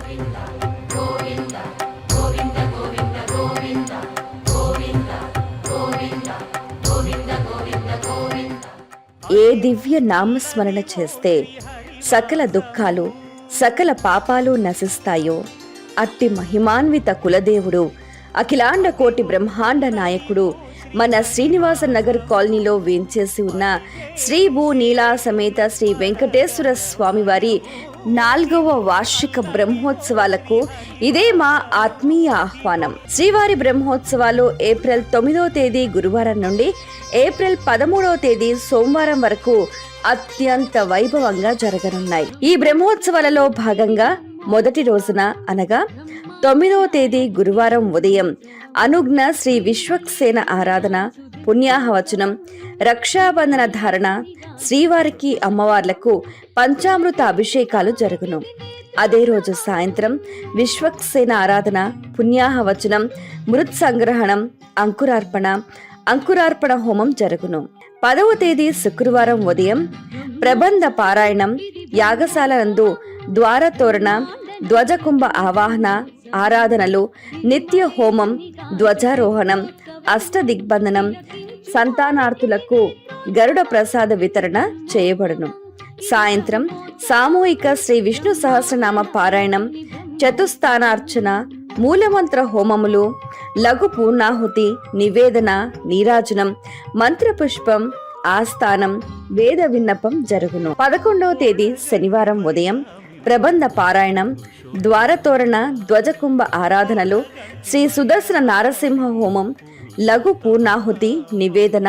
ఏ దివ్య నామస్మరణ చేస్తే సకల దుఃఖాలు సకల పాపాలు నశిస్తాయో అట్టి మహిమాన్విత కులదేవుడు అఖిలాండ కోటి బ్రహ్మాండ నాయకుడు మన శ్రీనివాస నగర్ కాలనీలో వేంచేసి ఉన్న శ్రీ భూ నీలా సమేత శ్రీ వెంకటేశ్వర స్వామివారి 4వ వార్షిక బ్రహ్మోత్సవాలకు ఇదే మా ఆత్మీయ ఆహ్వానం. శ్రీవారి బ్రహ్మోత్సవాలు ఏప్రిల్ 9వ తేదీ గురువారం నుండి ఏప్రిల్ 13వ తేదీ సోమవారం వరకు అత్యంత వైభవంగా జరగనున్నాయి. ఈ బ్రహ్మోత్సవాలలో భాగంగా మొదటి రోజున అనగా 9వ తేదీ గురువారం ఉదయం అనుజ్ఞ శ్రీ విశ్వక్సేన ఆరాధన, పుణ్యాహవచనం, రక్షాబంధన ధారణ, శ్రీవారికి అమ్మవార్లకు పంచామృత అభిషేకాలు జరుగును. అదే రోజు సాయంత్రం విశ్వక్సేన ఆరాధన, పుణ్యాహవచనం, మృత్ సంగ్రహణం, అంకురార్పణ హోమం జరుగును. 10వ తేదీ శుక్రవారం ఉదయం ప్రబంధ పారాయణం, యాగశాల నందు ద్వారతోరణ, ధ్వజకుంభ ఆవాహన, ఆరాధనలు, నిత్య హోమం, ధ్వజారోహణం, అష్టదిగ్బంధనం, సంతానార్థులకు గరుడ ప్రసాద వితరణ చేయబడును. సాయంత్రం సామూహిక శ్రీ విష్ణు సహస్రనామ పారాయణం, చతుస్థానార్చన, మూలమంత్ర హోమములు, లఘు పూర్ణాహుతి, నివేదన, నీరాజనం, మంత్రపుష్పం, ఆస్థానం, వేద విన్నపం జరుగును. 11వ తేదీ శనివారం ఉదయం ప్రబంధ పారాయణం, ద్వారతోరణ, ధ్వజకుంభ ఆరాధనలు, శ్రీ సుదర్శన నారసింహ హోమం, లఘు పూర్ణాహుతి, నివేదన,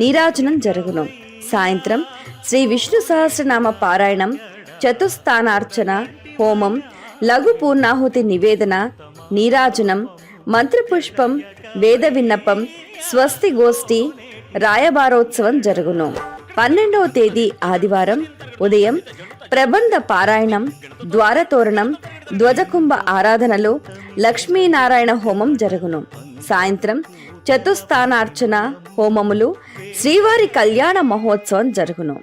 నీరాజనం జరుగును. సాయంత్రం శ్రీ విష్ణు సహస్రనామ పారాయణం, చతుస్థానార్చన, హోమం, లఘు పూర్ణాహుతి, నివేదన, నీరాజనం, మంత్రపుష్పం, వేద విన్నపం, స్వస్తి గోష్ఠి, రాయబారోత్సవం జరుగును. 12వ తేదీ ఆదివారం ఉదయం ప్రబంధ పారాయణం, ద్వారతోరణం, ధ్వజకుంభ ఆరాధనలు, లక్ష్మీనారాయణ హోమం జరుగును. సాయంత్రం చతుస్థానార్చన, హోమములు, శ్రీవారి కళ్యాణ మహోత్సవం జరుగును.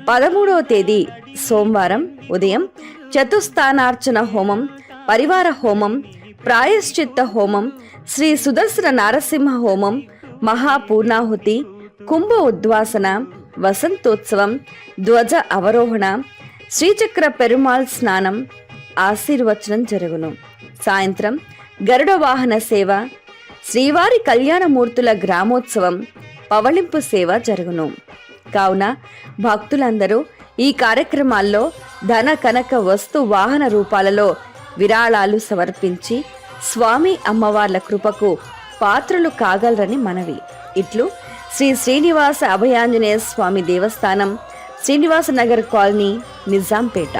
13వ తేదీ సోమవారం ఉదయం చతుస్థానార్చన హోమం, పరివార హోమం, ప్రాయశ్చిత్త హోమం, శ్రీ సుదర్శన నారసింహ హోమం, మహాపూర్ణాహుతి, కుంభ ఉద్వాసన, వసంతోత్సవం, ధ్వజ అవరోహణ, శ్రీచక్ర పెరుమాళ్ స్నానం, ఆశీర్వచనం జరుగును. సాయంత్రం గరుడ వాహన సేవ, శ్రీవారి కళ్యాణమూర్తుల గ్రామోత్సవం, పవళింపు సేవ జరుగును. కావున భక్తులందరూ ఈ కార్యక్రమాల్లో ధన కనక వస్తు వాహన రూపాలలో విరాళాలు సమర్పించి స్వామి అమ్మవార్ల కృపకు పాత్రలు కాగలరని మనవి. ఇట్లు శ్రీ శ్రీనివాస అభయాంజనేయ స్వామి దేవస్థానం, శ్రీనివాస నగర్ కాలనీ, నిజాంపేట.